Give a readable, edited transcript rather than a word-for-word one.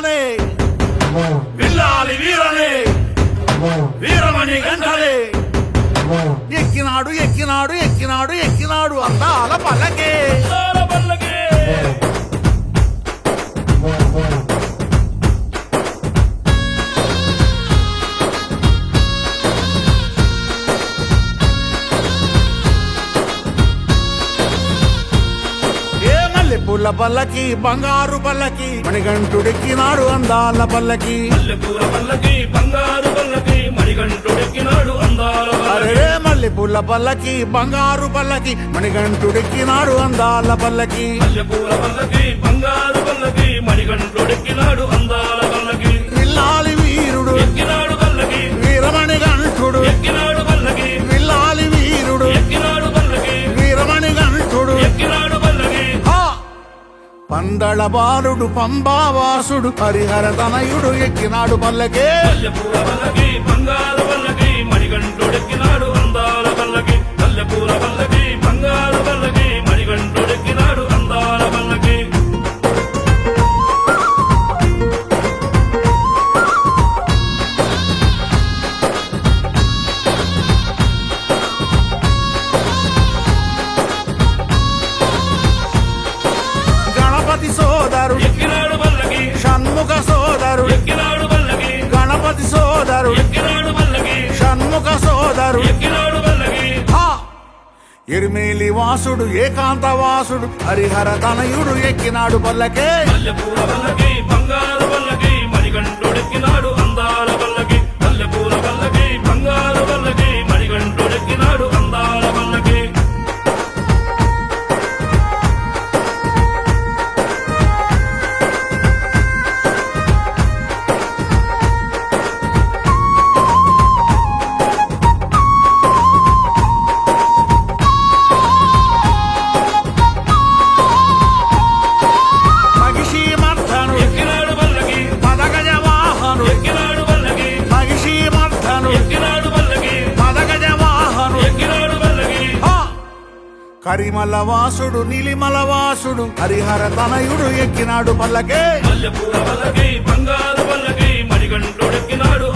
గంటనే విల్లాలి వీరనే వీరమణి గంటనే ఎక్కినాడు ఎక్కినాడు ఎక్కినాడు ఎక్కినాడు అందాల పల్లకే పుల్ల పల్లకి బంగారు పల్లకి మణికంఠుడెక్కినాడు అందాల పల్లకి అరే మల్లె పుల్ల పల్లకి బంగారు పల్లకి మణికంఠుడెక్కినాడు అందాల పల్లకి విల్లాలి వీరుడు వీరమణి గంఠుడు విల్లాలి వీరుడు వీరమణి గంఠుడు పందళ బాలుడు పంబావాసుడు హరిహర తనయుడు ఎక్కినాడు పల్లకే సోదరు షణ్ముఖ సోదరు గణపతి సోదరు షణ్ముఖ సోదరు ఎరిమేలి వాసుడు ఏకాంత వాసుడు హరిహర తనయుడు ఎక్కినాడు పల్లకే కరిమల వాసుడు నీలిమల వాసుడు హరిహర తనయుడు ఎక్కినాడు పల్లకే బంగారు పల్లకి మణికంఠుడెక్కినాడు